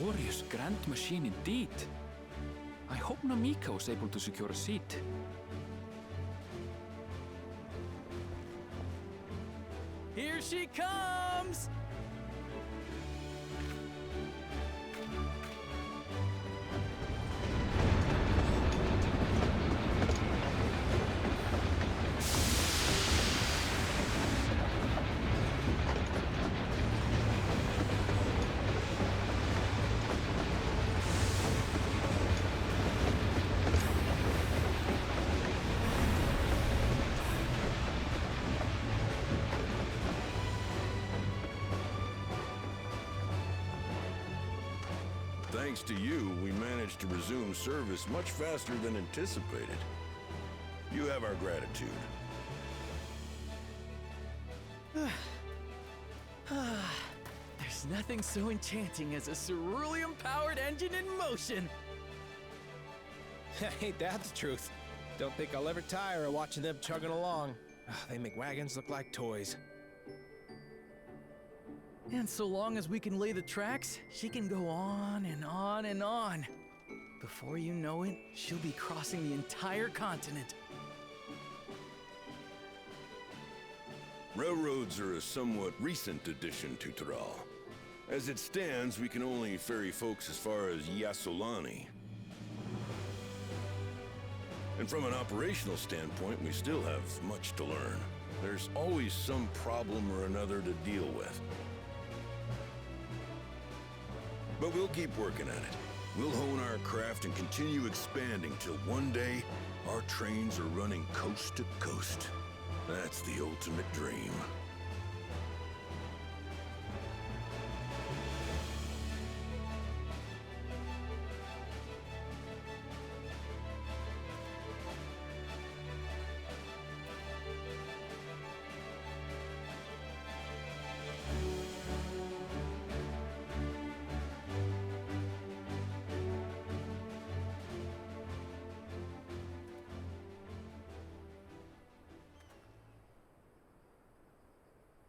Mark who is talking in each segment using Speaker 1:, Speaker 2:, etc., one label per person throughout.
Speaker 1: Glorious grand machine indeed. I hope Namika was able to secure a seat.
Speaker 2: Here she comes!
Speaker 3: Thanks to you, we managed to resume service much faster than anticipated. You have our gratitude.
Speaker 2: There's nothing so enchanting as a cerulean-powered engine in motion.
Speaker 4: Ain't that the truth? Don't think I'll ever tire of watching them chugging along. They make wagons look like toys.
Speaker 2: And so long as we can lay the tracks, she can go on and on and on. Before you know it, she'll be crossing the entire continent.
Speaker 3: Railroads are a somewhat recent addition to Thrall. As it stands, we can only ferry folks as far as Yassolani. And from an operational standpoint, we still have much to learn. There's always some problem or another to deal with. But we'll keep working at it. We'll hone our craft and continue expanding till one day, our trains are running coast to coast. That's the ultimate dream.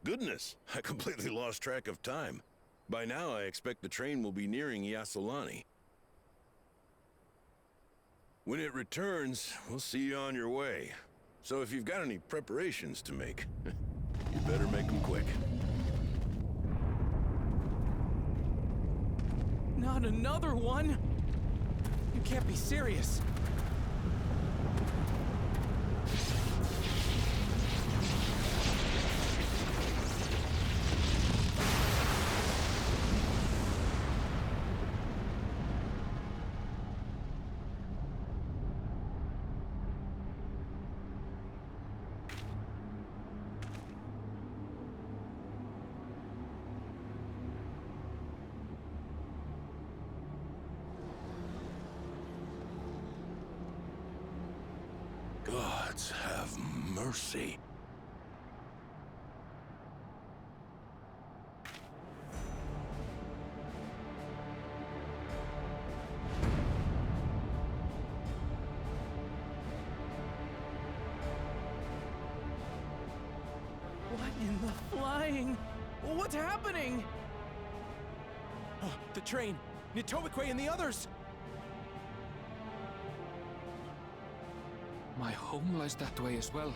Speaker 3: Goodness, I completely lost track of time. By now, I expect the train will be nearing Yassolani. When it returns, we'll see you on your way. So if you've got any preparations to make, you better make them quick.
Speaker 2: Not another one!
Speaker 4: You can't be serious.
Speaker 3: Gods have mercy.
Speaker 2: What in the flying? What's happening?
Speaker 4: Oh, the train! Nitobekwe and the others!
Speaker 1: My home lies that way as well.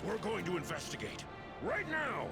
Speaker 3: We're going to investigate. Right now!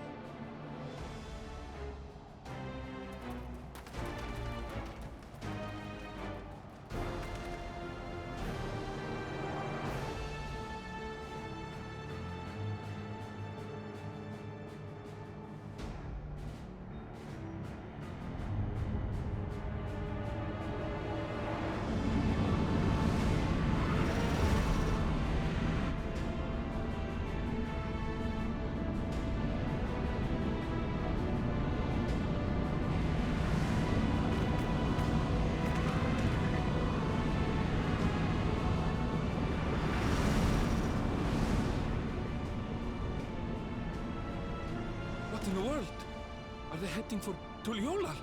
Speaker 1: Are they heading for Tuliolal?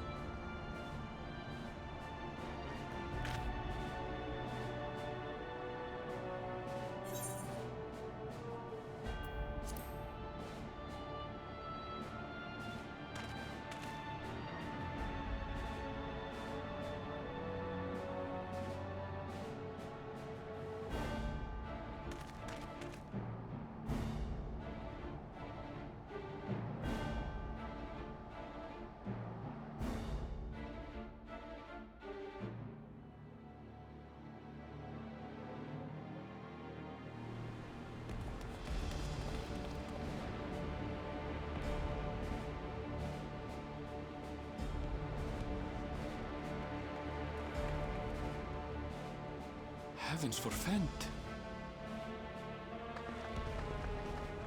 Speaker 1: Heavens forfend.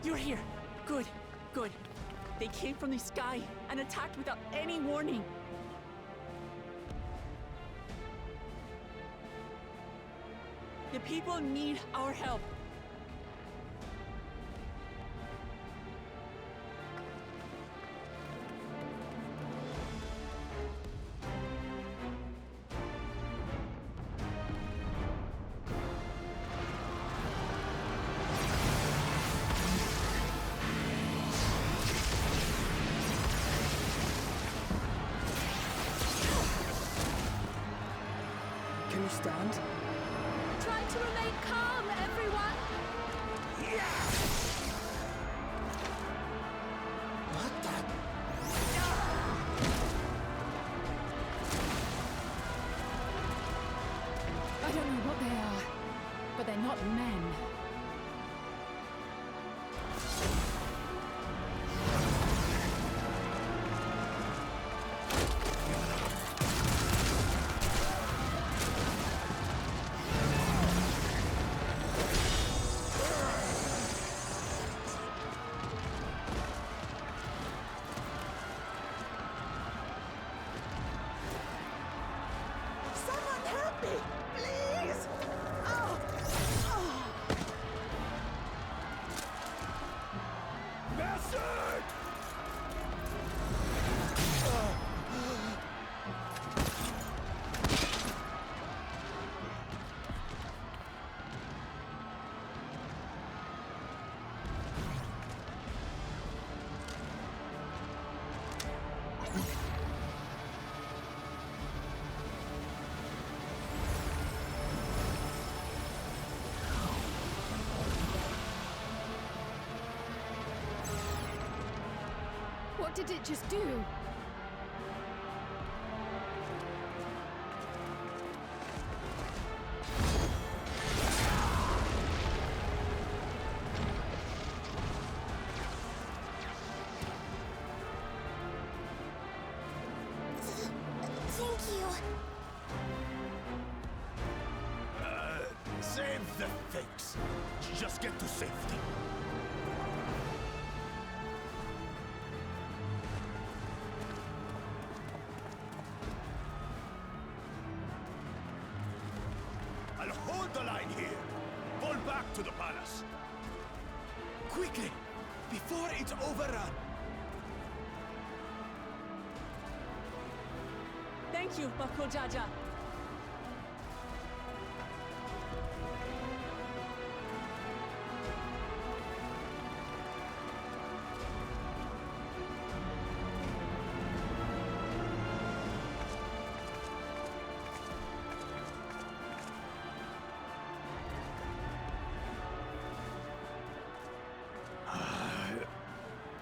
Speaker 5: You're here. Good, good. They came from the sky and attacked without any warning. The people need our help.
Speaker 2: Can you stand?
Speaker 6: Try to remain calm, everyone!
Speaker 2: What the?
Speaker 6: I don't know what they are, but they're not men.
Speaker 5: Someone help me, please! Oh!
Speaker 3: Bastard!
Speaker 6: What did it just do?
Speaker 7: Thank you.
Speaker 3: Save the fakes. Just get to safety. I'll hold the line here. Fall back to the palace. Quickly, before it's overrun.
Speaker 5: Thank you, Bako Jaja.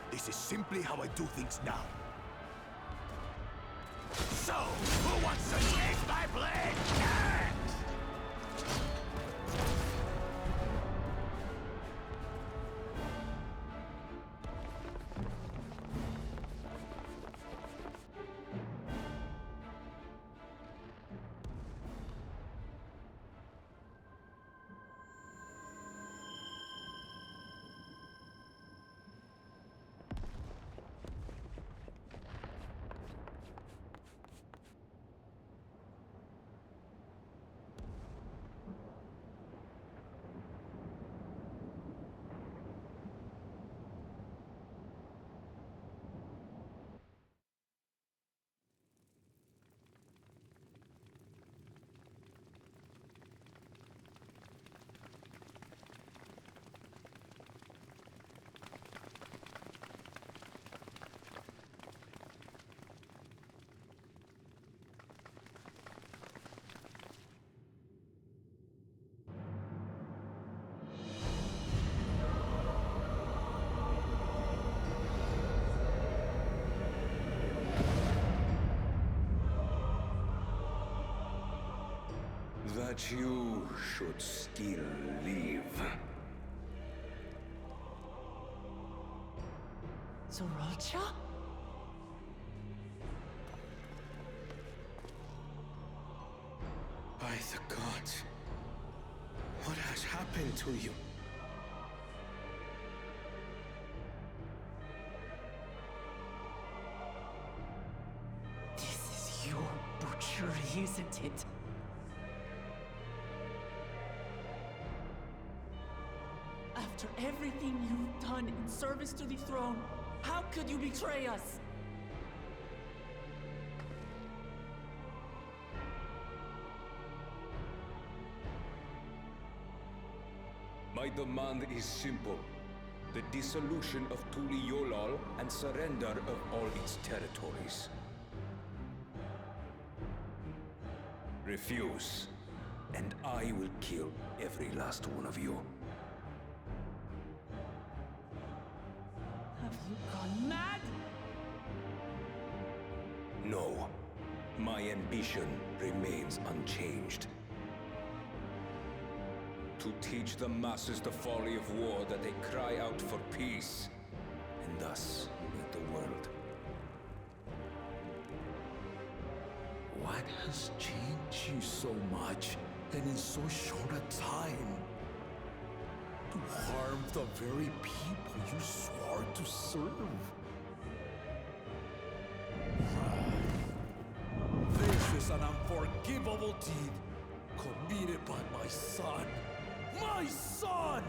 Speaker 3: This is simply how I do things now. So, who wants to taste my blade next?
Speaker 8: But you should still live.
Speaker 5: Zoralcha?
Speaker 8: By the gods, what has happened to you?
Speaker 5: This is your butchery, isn't it? After everything you've done in service to the throne, how could you betray us?
Speaker 8: My demand is simple. The dissolution of Tuli Yolal and surrender of all its territories. Refuse, and I will kill every last one of you.
Speaker 5: Have you gone mad?
Speaker 8: No. My ambition remains unchanged. To teach the masses the folly of war, that they cry out for peace, and thus lead the world.
Speaker 9: What has changed you so much, and in so short a time? To harm the very people you swore to serve. This is an unforgivable deed committed by my son. My son!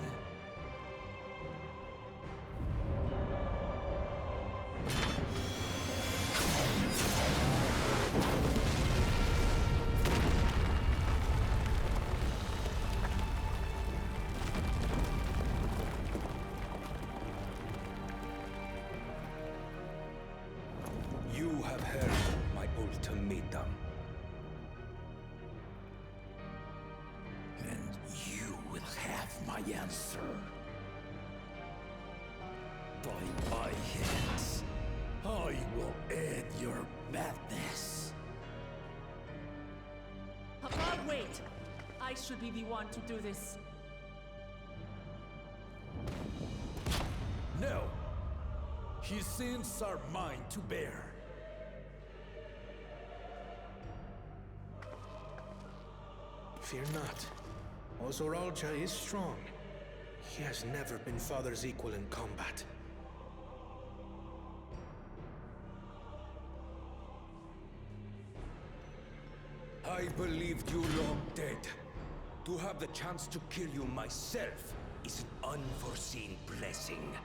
Speaker 8: You have heard my ultimatum.
Speaker 9: And you will have my answer. By my hands, I will end your madness.
Speaker 5: Papa, wait! I should be the one to do this.
Speaker 9: No. His sins are mine to bear.
Speaker 10: Fear not. Ozoralcha is strong. He has never been Father's equal in combat.
Speaker 8: I believed you long dead. To have the chance to kill you myself is an unforeseen blessing.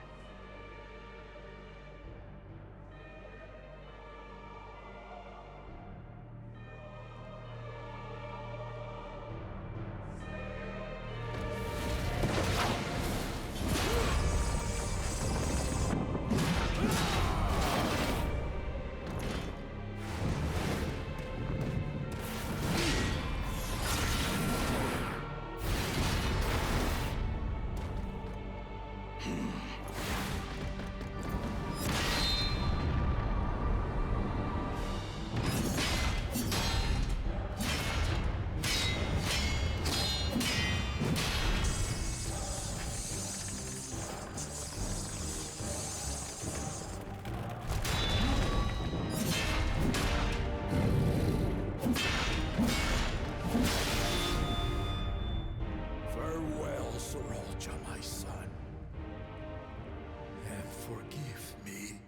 Speaker 9: Farewell, Zoralcha, my son. And forgive me.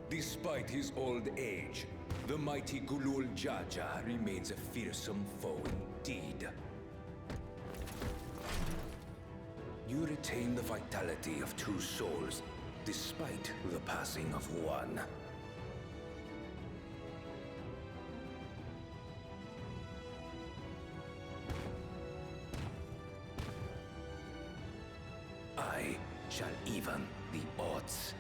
Speaker 8: Despite his old age, The mighty Gulul Jaja remains a fearsome foe indeed. You retain the vitality of two souls, despite the passing of one. I shall even the odds.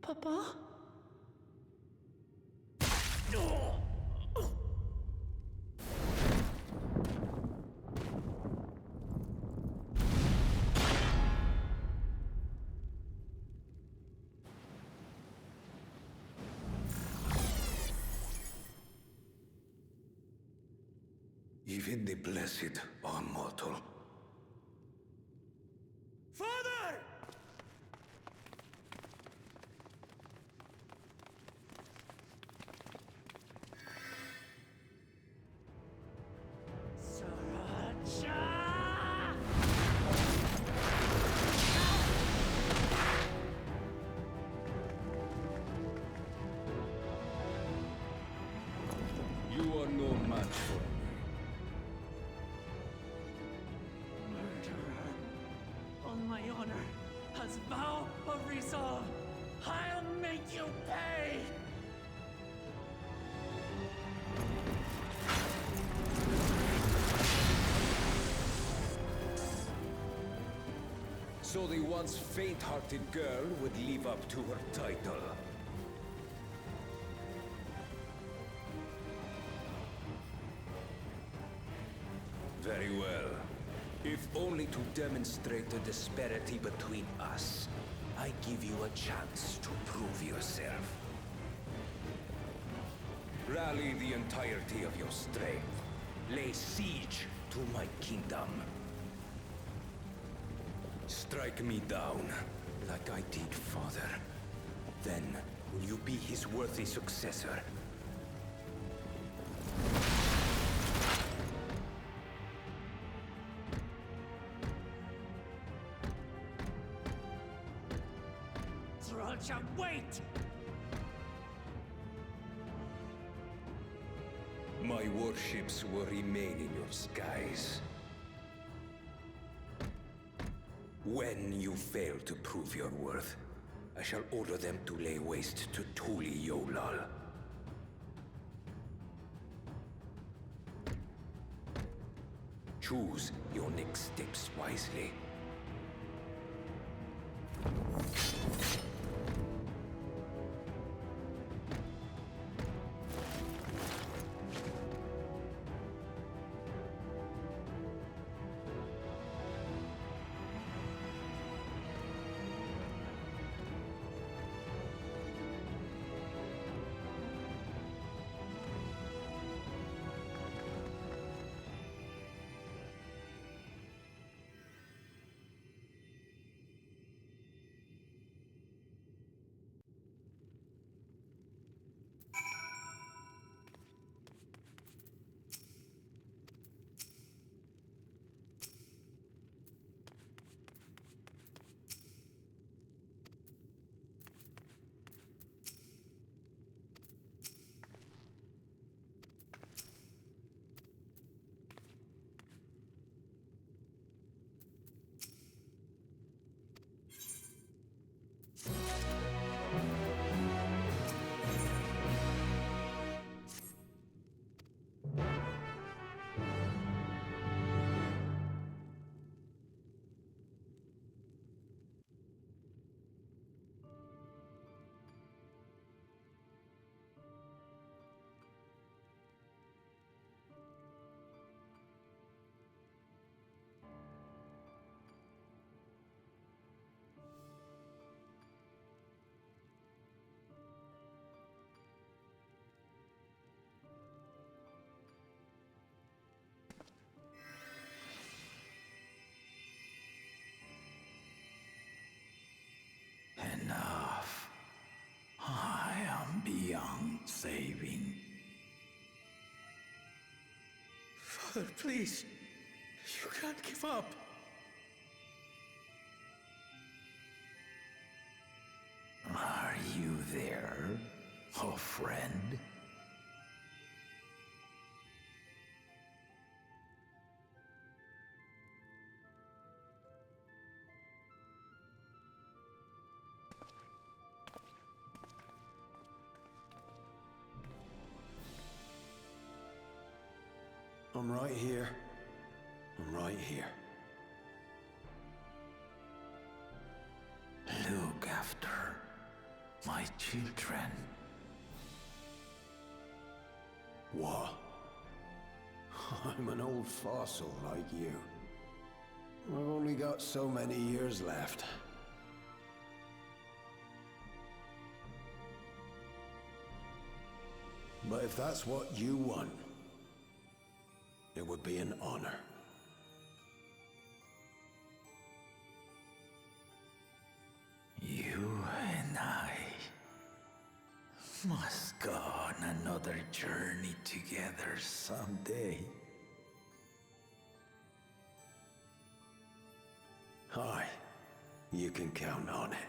Speaker 5: Papa?
Speaker 8: Even the blessed are mortal.
Speaker 2: Father!
Speaker 8: You are no match for me.
Speaker 5: Murderer. On my honor, as vow of resolve, I'll make you pay!
Speaker 8: So the once faint-hearted girl would live up to her title. Very well. If only to demonstrate the disparity between us, I give you a chance to prove yourself. Rally the entirety of your strength. Lay siege to my kingdom. Strike me down, like I did father. Then, will you be his worthy successor?
Speaker 5: Thralcha, wait!
Speaker 8: My warships will remain in your skies. When you fail to prove your worth, I shall order them to lay waste to Tuli Yolal. Choose your next steps wisely.
Speaker 9: saving.
Speaker 10: Father, please. You can't give up.
Speaker 9: Are you there, oh friend?
Speaker 11: I'm right here. I'm right here.
Speaker 9: Look after my children.
Speaker 11: What? I'm an old fossil like you. I've only got so many years left. But if that's what you want, it would be an honor.
Speaker 9: You and I must go on another journey together someday.
Speaker 11: Aye, you can count on it.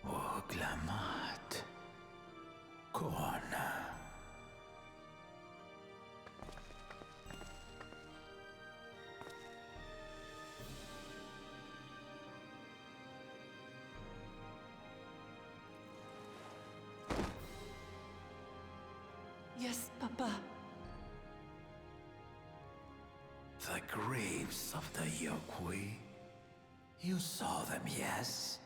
Speaker 9: Oglamat. Kona.
Speaker 5: Yes, Papa.
Speaker 9: The graves of the Yokwi. You saw them, yes?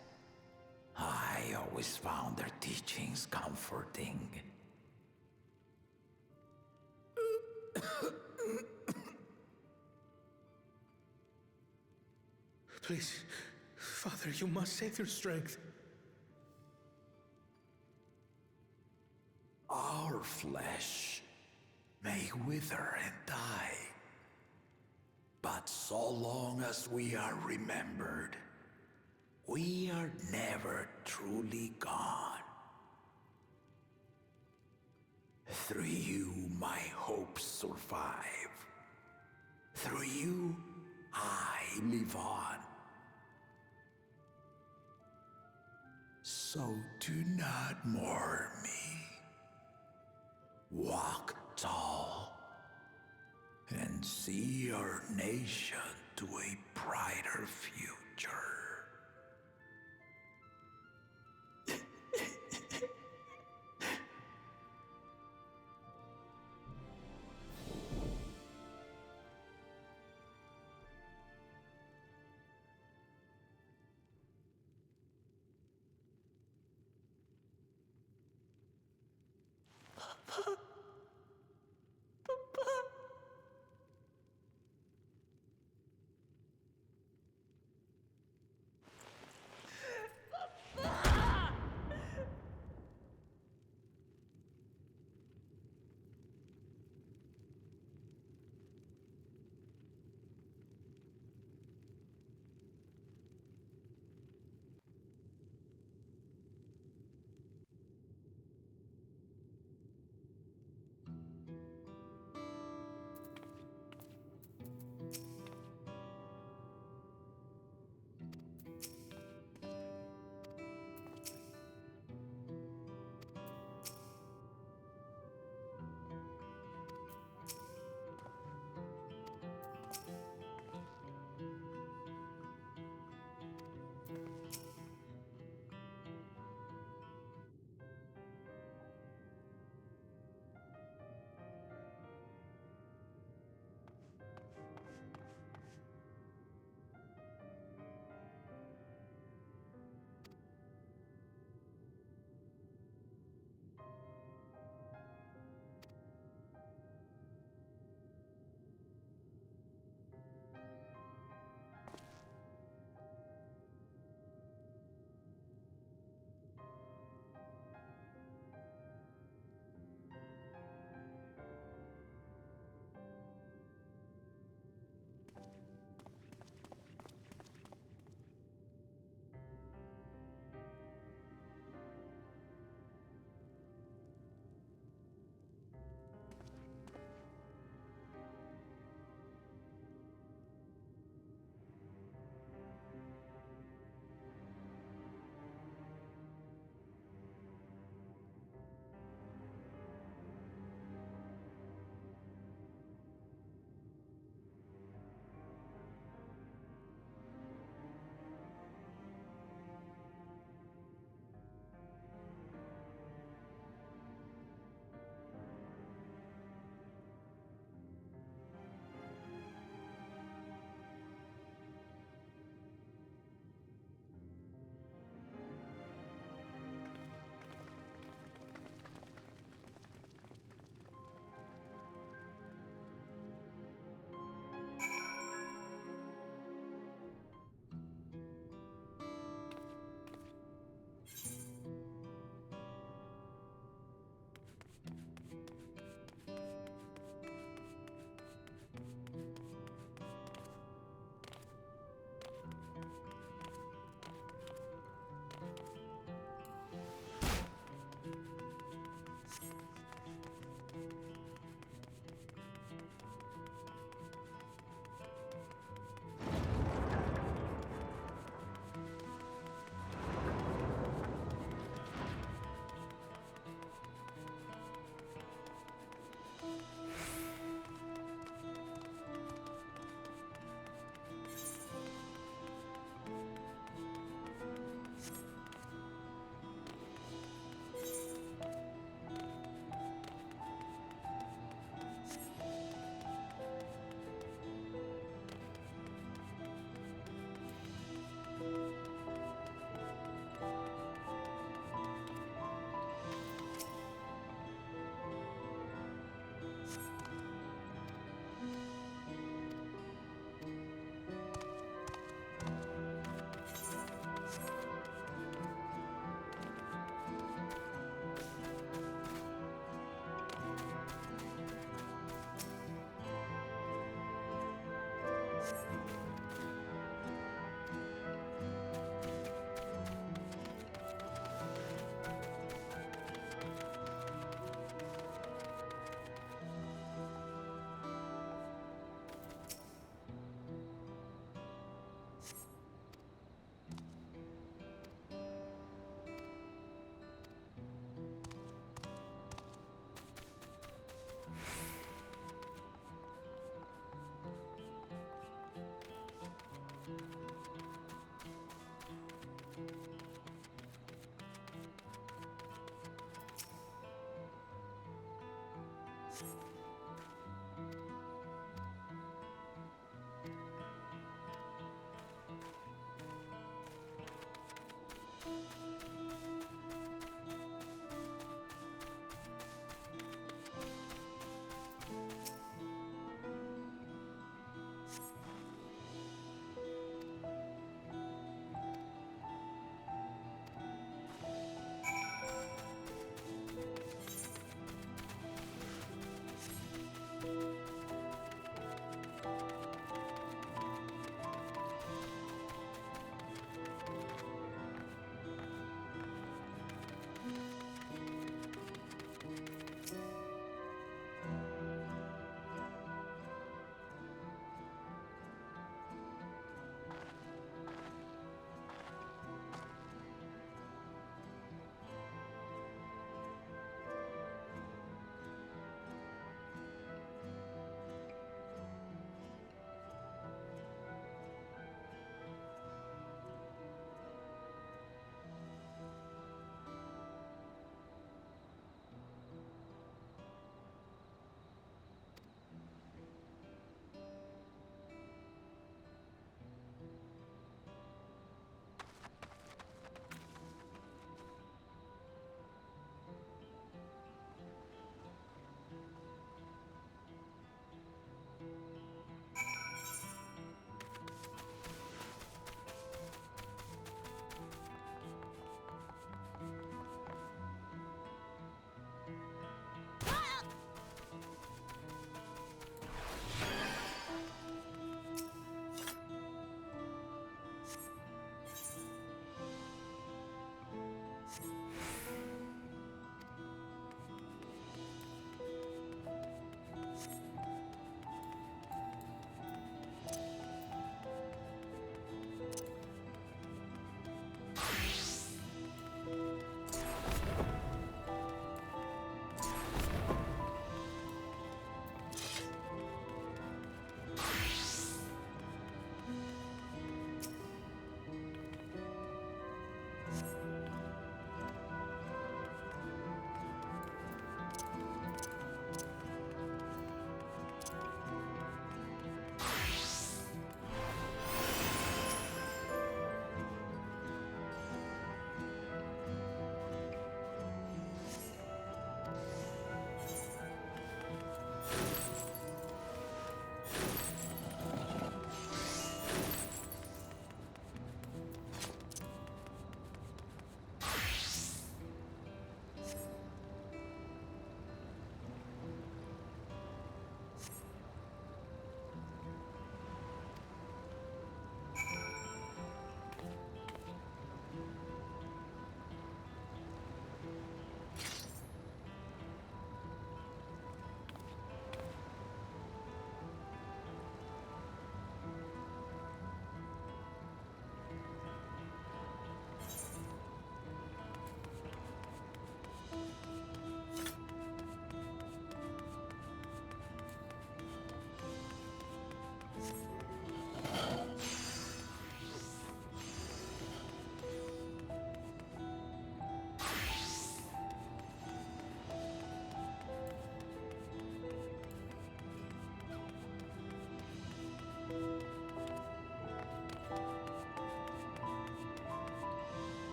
Speaker 9: I always found their teachings comforting.
Speaker 10: Please, Father, you must save your strength.
Speaker 9: Our flesh may wither and die, but so long as we are remembered, we are never truly gone. Through you, my hopes survive. Through you, I live on. So do not mourn me. Walk tall and see our nation to a brighter future.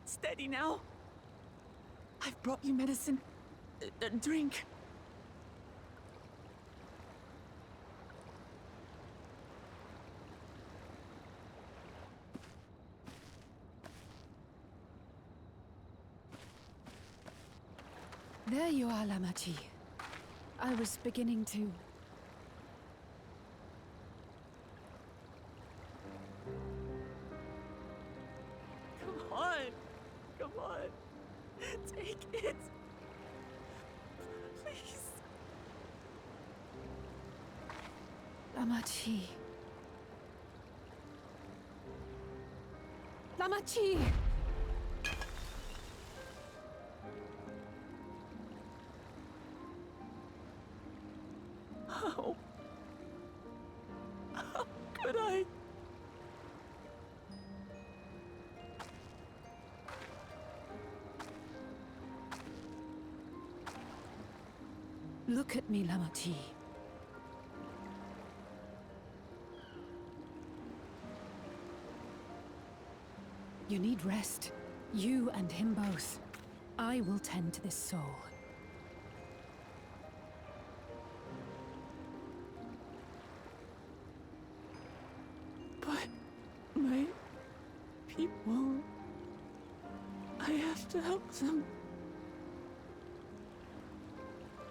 Speaker 5: Steady now. I've brought you medicine. Drink.
Speaker 6: There you are, Lamachi. I was beginning to...
Speaker 5: Come on. Come on. Take it. Please.
Speaker 6: Lamachi. Lamachi!
Speaker 5: How could I?
Speaker 6: Look at me, Lamachi. You need rest. You and him both. I will tend to this soul.
Speaker 5: But my people... I have to help them.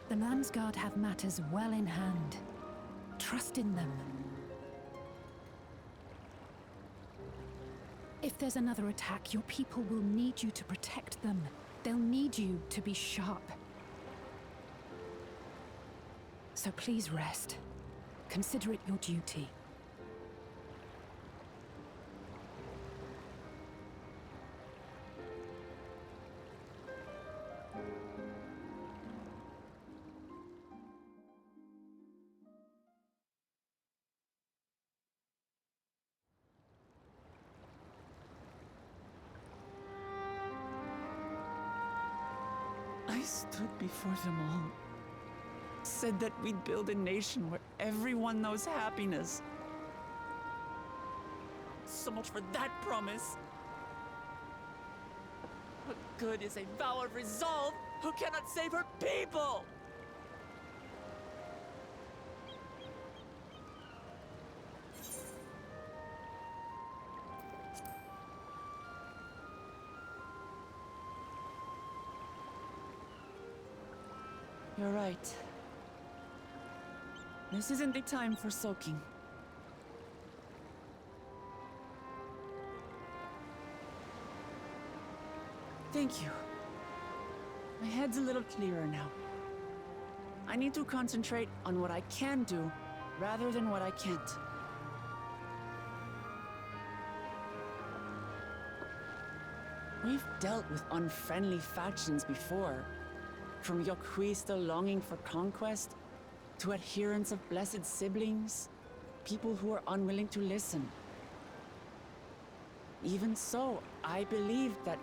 Speaker 6: The Landsguard have matters well in hand. Trust in them. If there's another attack, your people will need you to protect them. They'll need you to be sharp. So please rest. Consider it your duty.
Speaker 5: I stood before them all. Said that we'd build a nation where everyone knows happiness. So much for that promise. What good is a vow of resolve who cannot save her people? You're right. This isn't the time for sulking. Thank you. My head's a little clearer now. I need to concentrate on what I can do, rather than what I can't. We've dealt with unfriendly factions before. From Yokhui still longing for conquest, to adherents of blessed siblings, people who are unwilling to listen. Even so, I believed that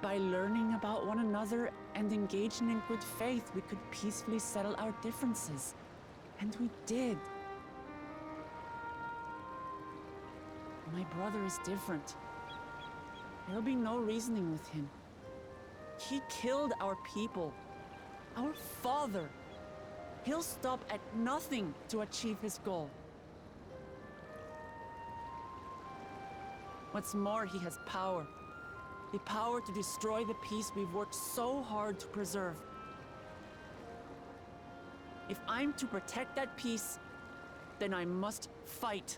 Speaker 5: by learning about one another and engaging in good faith, we could peacefully settle our differences. And we did. My brother is different. There'll be no reasoning with him. He killed our people, our father. He'll stop at nothing to achieve his goal. What's more, he has power. The power to destroy the peace we've worked so hard to preserve. If I'm to protect that peace, then I must fight.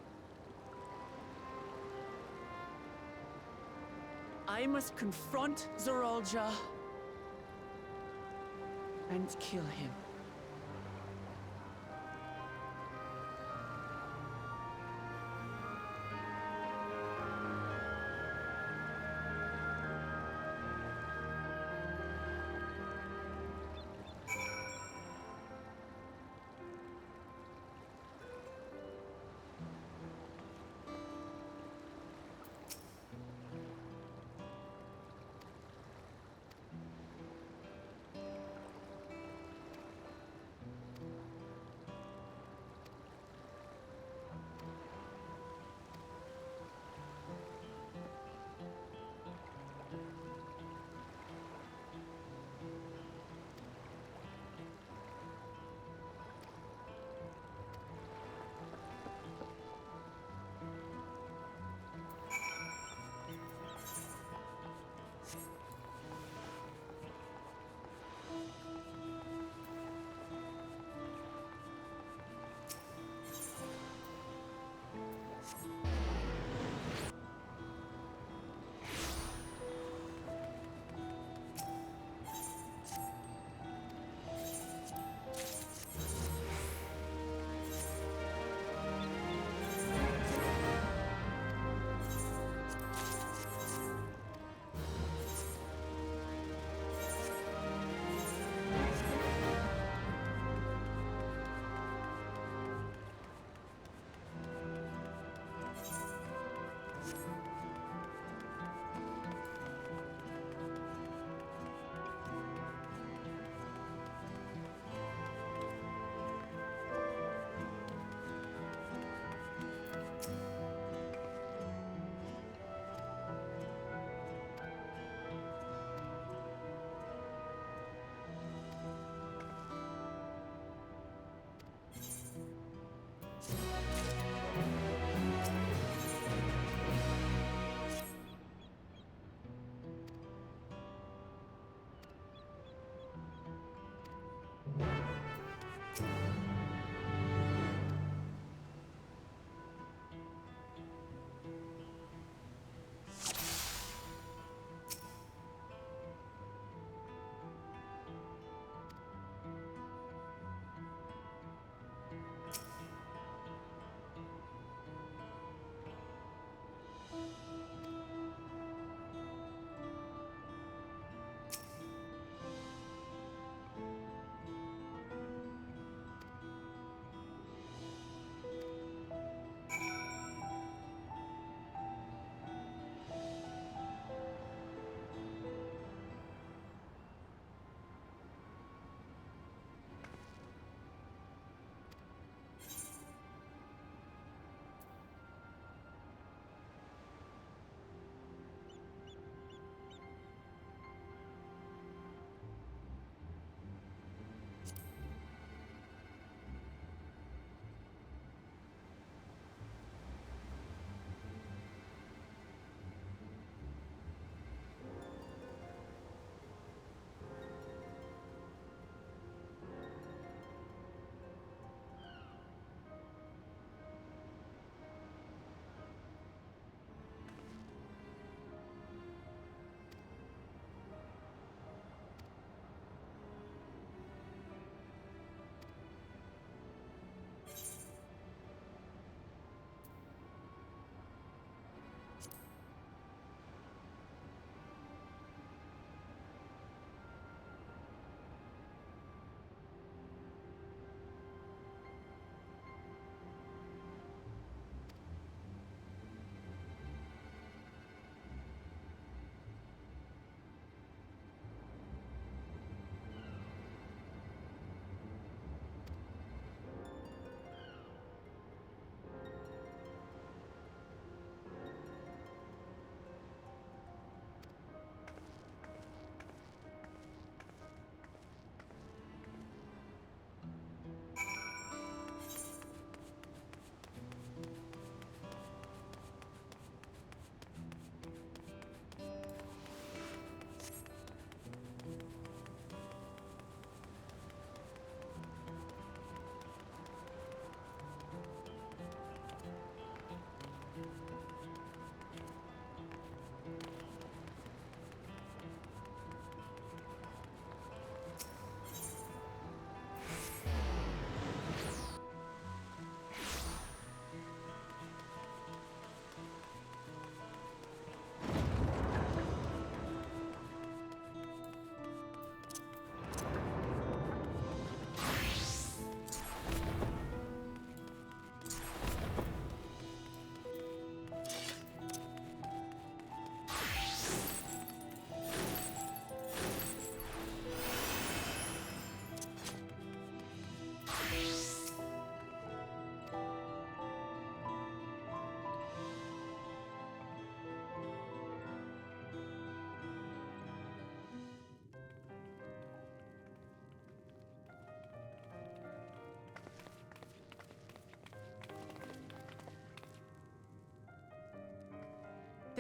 Speaker 5: I must confront Zorolja and kill him.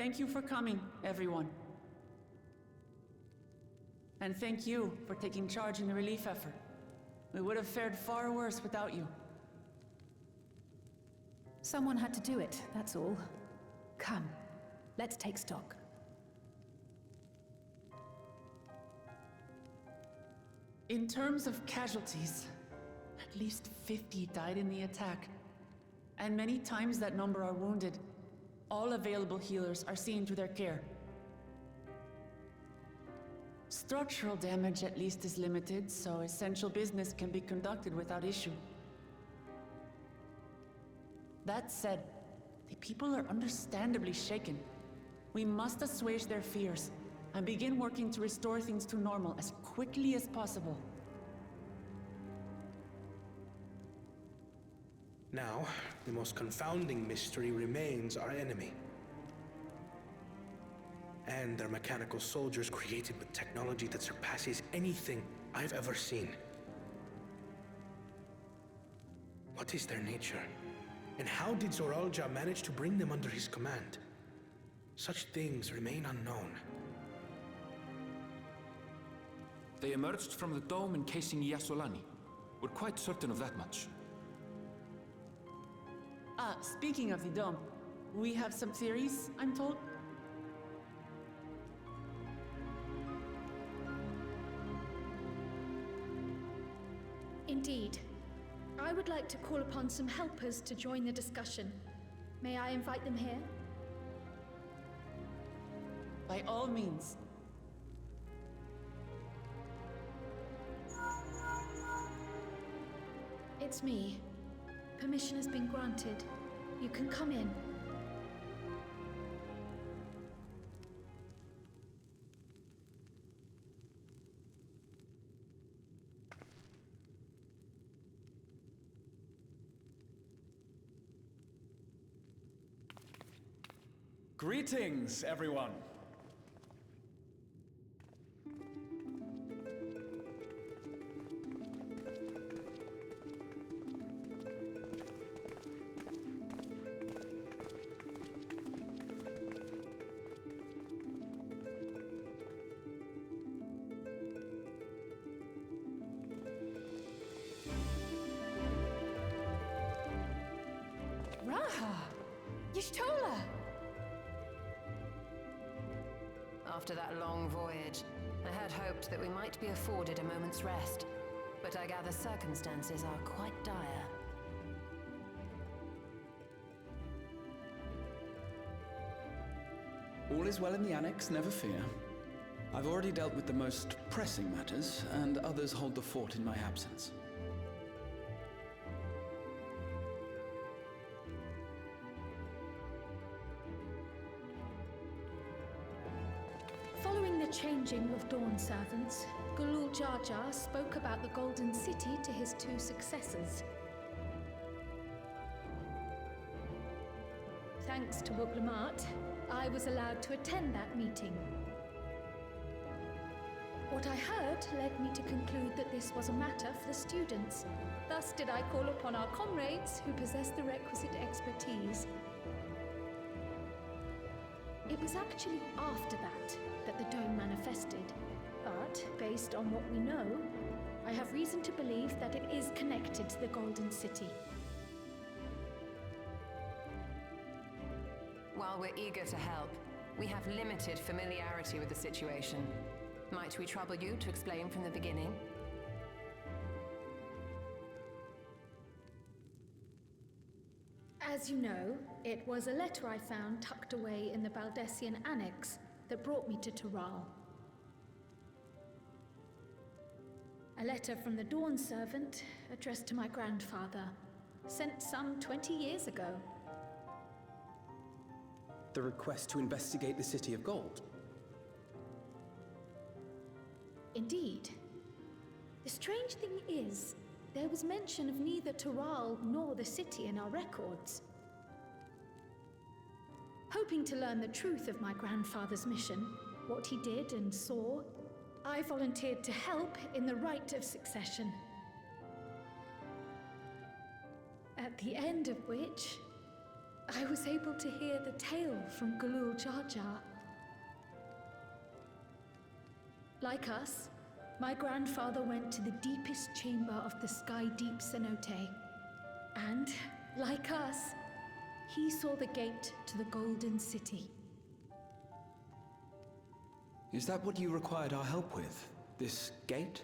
Speaker 5: Thank you for coming, everyone. And thank you for taking charge in the relief effort. We would have fared far worse without you.
Speaker 6: Someone had to do it, that's all. Come, let's take stock.
Speaker 5: In terms of casualties, at least 50 died in the attack. And many times that number are wounded. All available healers are seen to their care. Structural damage at least is limited, so essential business can be conducted without issue. That said, the people are understandably shaken. We must assuage their fears and begin working to restore things to normal as quickly as possible.
Speaker 10: Now, the most confounding mystery remains our enemy. And their mechanical soldiers created with technology that surpasses anything I've ever seen. What is their nature? And how did Zoralja manage to bring them under his command? Such things remain unknown.
Speaker 1: They emerged from the dome encasing Yasolani. We're quite certain of that much.
Speaker 5: Speaking of the dome, we have some theories, I'm told.
Speaker 7: Indeed. I would like to call upon some helpers to join the discussion. May I invite them here?
Speaker 5: By all means.
Speaker 7: It's me. Permission has been granted. You can come in.
Speaker 2: Greetings, everyone.
Speaker 6: Y'shtola!
Speaker 12: After that long voyage, I had hoped that we might be afforded a moment's rest, but I gather circumstances are quite dire.
Speaker 2: All is well in the Annex, never fear. I've already dealt with the most pressing matters, and others hold the fort in my absence.
Speaker 7: Following the changing of Dawn servants, Gulul Jar Jar spoke about the Golden City to his two successors. Thanks to Wuklamart, I was allowed to attend that meeting. What I heard led me to conclude that this was a matter for the students. Thus did I call upon our comrades who possess the requisite expertise. It was actually after that the dome manifested. But, based on what we know, I have reason to believe that it is connected to the Golden City.
Speaker 12: While we're eager to help, we have limited familiarity with the situation. Might we trouble you to explain from the beginning?
Speaker 7: As you know, it was a letter I found tucked away in the Baldessian Annex that brought me to Tural. A letter from the Dawn servant addressed to my grandfather, sent some 20 years ago.
Speaker 4: The request to investigate the City of Gold.
Speaker 7: Indeed. The strange thing is, there was mention of neither Tural nor the city in our records. Hoping to learn the truth of my grandfather's mission, what he did and saw, I volunteered to help in the rite of succession. At the end of which, I was able to hear the tale from Galul Jar Jar. Like us, my grandfather went to the deepest chamber of the Sky Deep Cenote. And, like us, he saw the gate to the Golden City.
Speaker 8: Is that what you required our help with? This gate?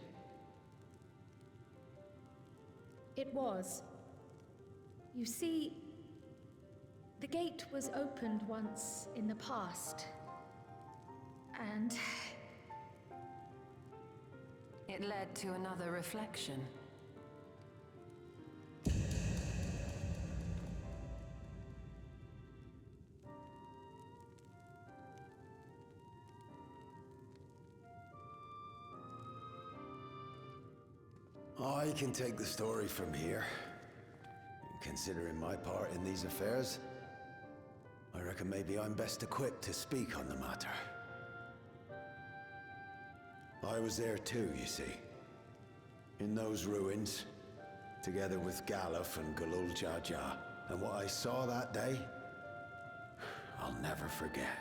Speaker 7: It was. You see, the gate was opened once in the past. And
Speaker 12: it led to another reflection.
Speaker 11: I can take the story from here. Considering my part in these affairs, I reckon maybe I'm best equipped to speak on the matter. I was there too, you see. In those ruins, together with Galuf and Galul Jar Jar. And what I saw that day, I'll never forget.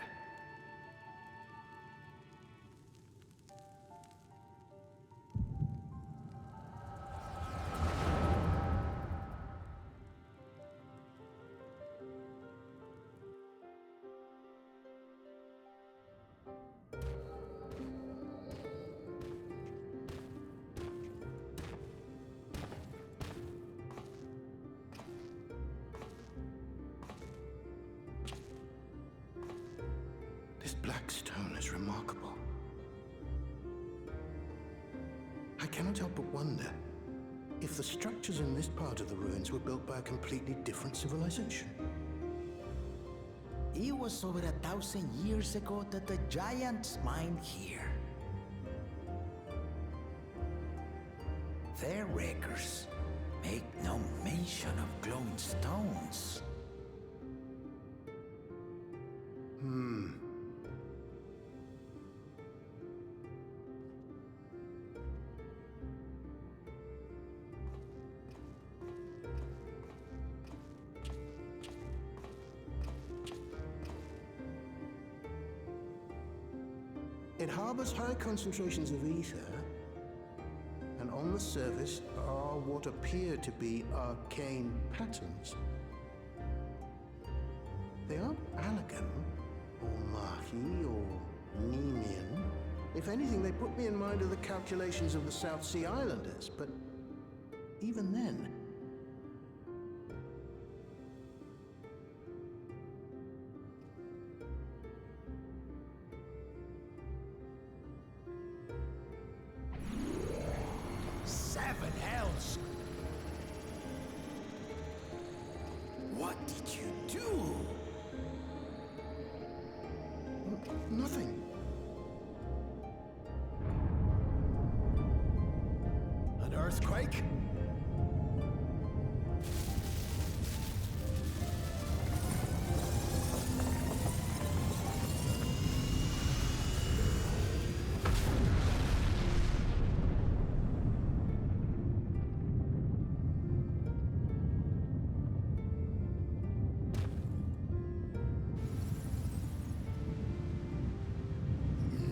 Speaker 13: This black stone is remarkable. I cannot help but wonder if the structures in this part of the ruins were built by a completely different civilization.
Speaker 14: It was over 1,000 years ago that the giants mined here. Their records make no mention of glowing stones.
Speaker 13: It harbors high concentrations of ether, and on the surface are what appear to be arcane patterns. They aren't Allagan, or Mahi, or Nemean. If anything, they put me in mind of the calculations of the South Sea Islanders, but even then,
Speaker 14: Seven hells! What did you do?
Speaker 13: nothing.
Speaker 11: An earthquake?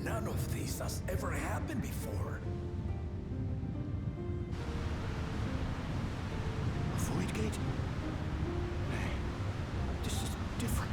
Speaker 14: None of this has ever happened before.
Speaker 13: A void gate? Hey, this is different.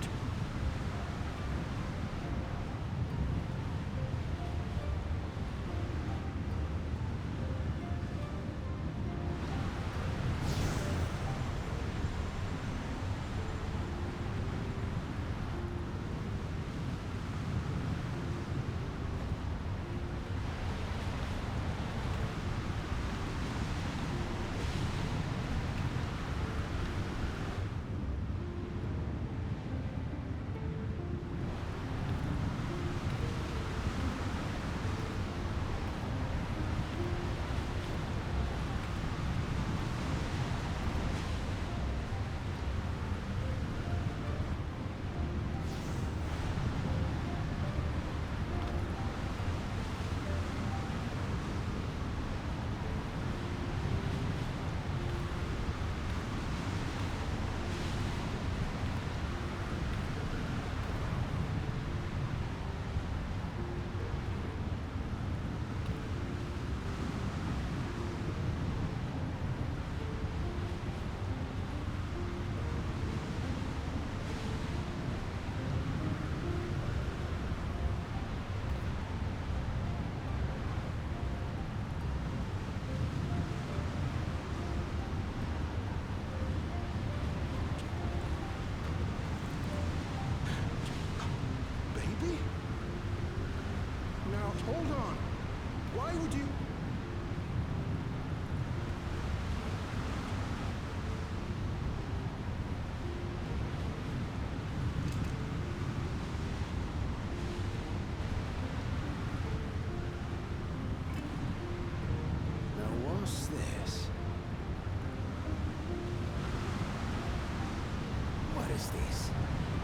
Speaker 14: is this?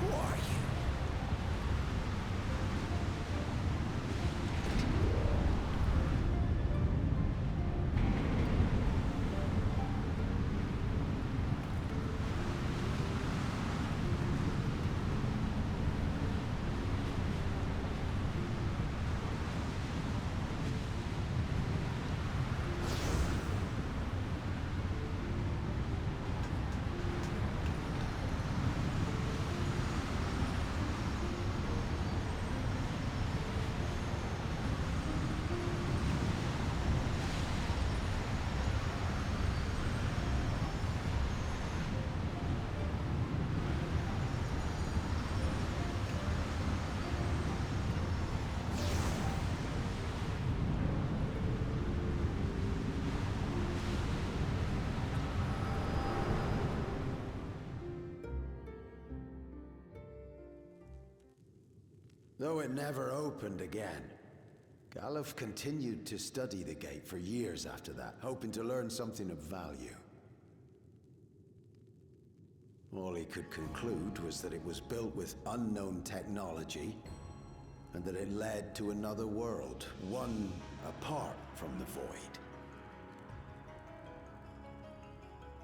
Speaker 14: Who are you?
Speaker 11: Though it never opened again, Galuf continued to study the gate for years after that, hoping to learn something of value. All he could conclude was that it was built with unknown technology, and that it led to another world, one apart from the Void.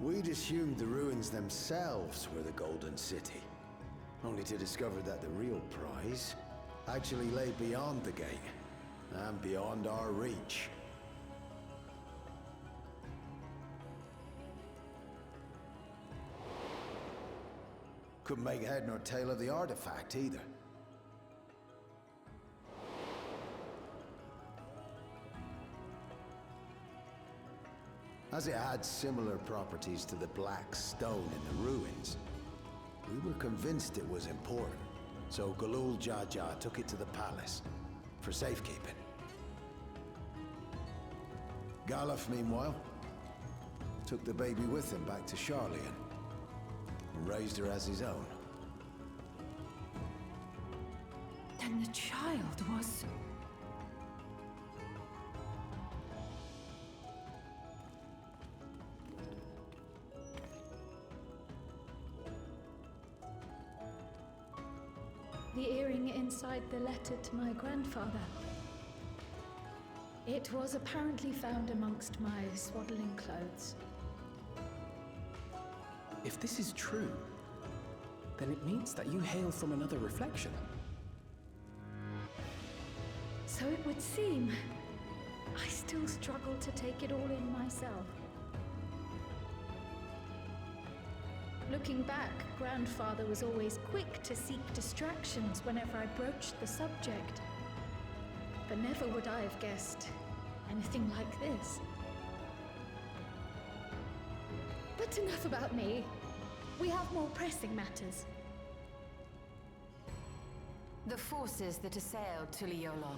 Speaker 11: We'd assumed the ruins themselves were the Golden City, only to discover that the real prize actually lay beyond the gate, and beyond our reach. Couldn't make head nor tail of the artifact, either. As it had similar properties to the black stone in the ruins, we were convinced it was important. So Galul Jaja took it to the palace for safekeeping. Galuf, meanwhile, took the baby with him back to Sharlayan and raised her as his own.
Speaker 6: Then the child was...
Speaker 7: The earring inside the letter to my grandfather. It was apparently found amongst my swaddling clothes.
Speaker 2: If this is true, then it means that you hail from another reflection.
Speaker 7: So it would seem. I still struggle to take it all in myself. Looking back, Grandfather was always quick to seek distractions whenever I broached the subject. But never would I have guessed anything like this. But enough about me. We have more pressing matters.
Speaker 12: The forces that assailed Tuliolo.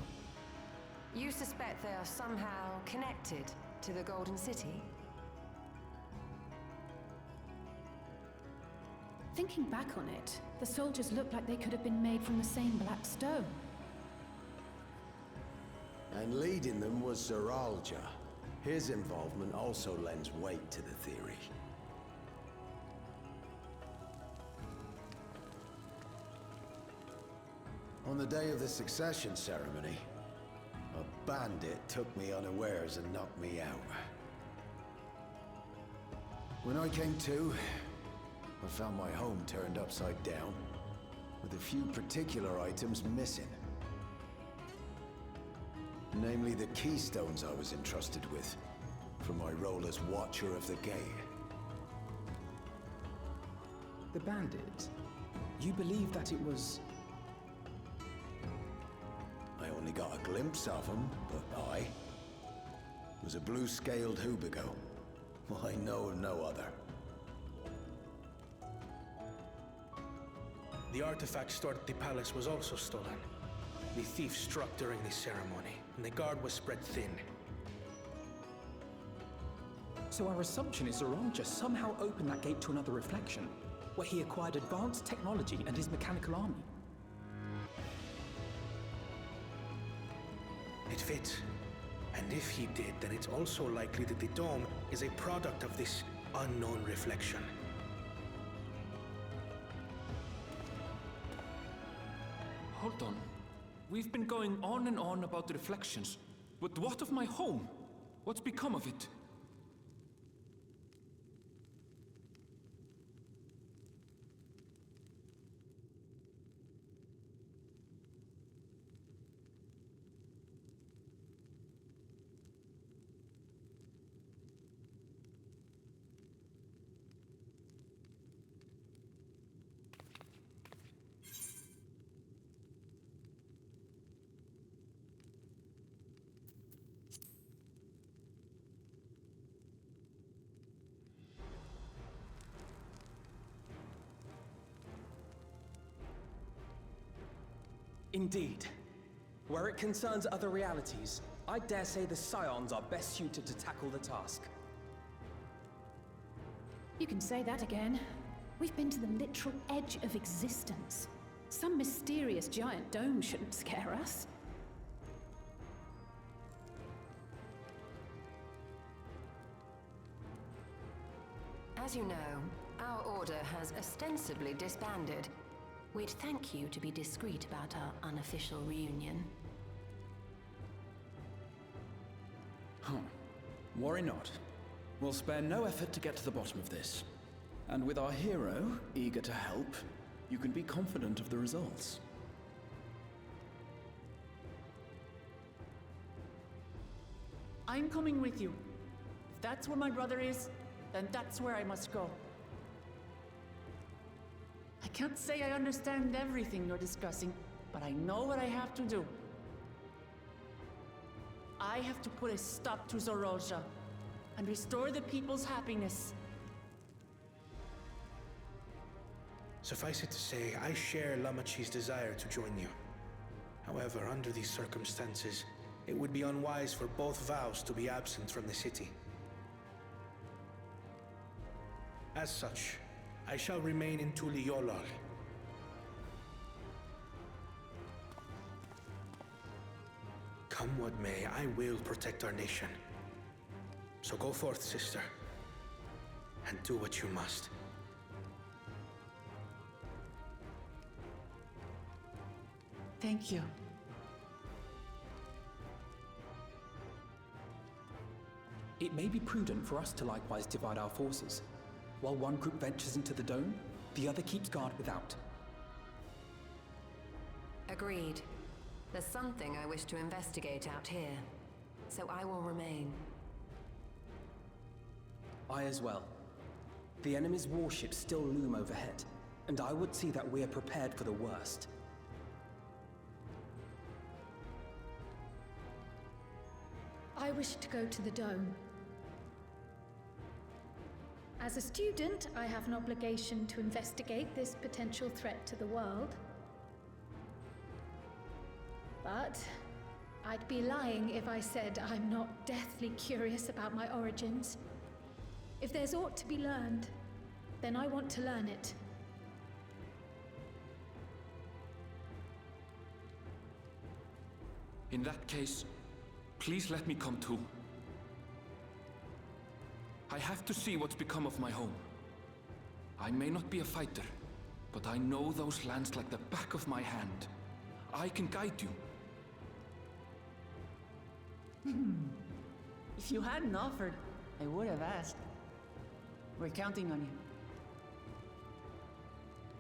Speaker 12: You suspect they are somehow connected to the Golden City?
Speaker 6: Thinking back on it, the soldiers looked like they could have been made from the same black stone.
Speaker 11: And leading them was Zeralja. His involvement also lends weight to the theory. On the day of the succession ceremony, a bandit took me unawares and knocked me out. When I came to, I found my home turned upside down, with a few particular items missing. Namely the keystones I was entrusted with, from my role as Watcher of the Gate.
Speaker 2: The bandit, you believe that it was...
Speaker 11: I only got a glimpse of him, but I was a blue-scaled Hubigo. I know of no other.
Speaker 10: The artifact stored at the palace was also stolen. The thief struck during the ceremony, and the guard was spread thin.
Speaker 2: So our assumption is Zeralja somehow opened that gate to another reflection, where he acquired advanced technology and his mechanical army.
Speaker 10: It fits. And if he did, then it's also likely that the dome is a product of this unknown reflection.
Speaker 1: hold on. We've been going on and on about the reflections, but what of my home? What's become of it?
Speaker 4: Indeed. Where it concerns other realities, I dare say the scions are best suited to tackle the task.
Speaker 6: You can say that again. We've been to the literal edge of existence. Some mysterious giant dome shouldn't scare us.
Speaker 12: As you know, our order has ostensibly disbanded. We'd thank you to be discreet about our unofficial reunion.
Speaker 15: Worry not. We'll spare no effort to get to the bottom of this. And with our hero eager to help, you can be confident of the results.
Speaker 5: I'm coming with you. If that's where my brother is, then that's where I must go. I can't say I understand everything you're discussing, but I know what I have to do. I have to put a stop to Zorolja and restore the people's happiness.
Speaker 10: Suffice it to say, I share Lamachi's desire to join you. However, under these circumstances, it would be unwise for both vows to be absent from the city. As such, I shall remain in Tuliolol. Come what may, I will protect our nation. So go forth, sister, and do what you must.
Speaker 5: Thank you.
Speaker 4: It may be prudent for us to likewise divide our forces. While one group ventures into the dome, the other keeps guard without.
Speaker 12: Agreed. There's something I wish to investigate out here, so I will remain.
Speaker 4: I as well. The enemy's warships still loom overhead, and I would see that we are prepared for the worst.
Speaker 7: I wish to go to the dome. As a student, I have an obligation to investigate this potential threat to the world. But I'd be lying if I said I'm not deathly curious about my origins. If there's aught to be learned, then I want to learn it.
Speaker 1: In that case, please let me come too. I have to see what's become of my home. I may not be a fighter, but I know those lands like the back of my hand. I can guide you.
Speaker 5: If you hadn't offered, I would have asked. We're counting on you.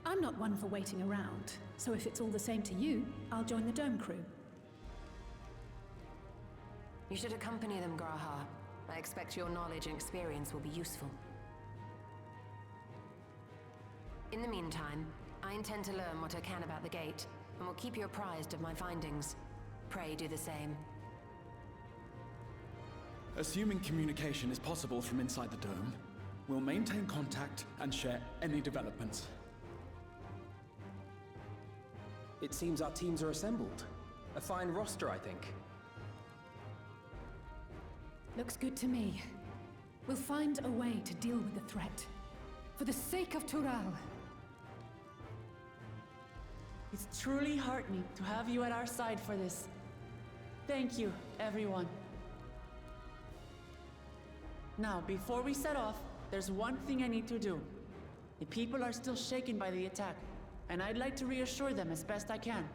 Speaker 6: I'm not one for waiting around, so if it's all the same to you, I'll join the dome crew.
Speaker 12: You should accompany them, Graha. I expect your knowledge and experience will be useful. In the meantime, I intend to learn what I can about the gate, and will keep you apprised of my findings. Pray do the same.
Speaker 15: Assuming communication is possible from inside the dome, we'll maintain contact and share any developments.
Speaker 4: It seems our teams are assembled. A fine roster, I think.
Speaker 6: Looks good to me. We'll find a way to deal with the threat. For the sake of Tural.
Speaker 5: It's truly heartening to have you at our side for this. Thank you, everyone. Now, before we set off, there's one thing I need to do. The people are still shaken by the attack, and I'd like to reassure them as best I can.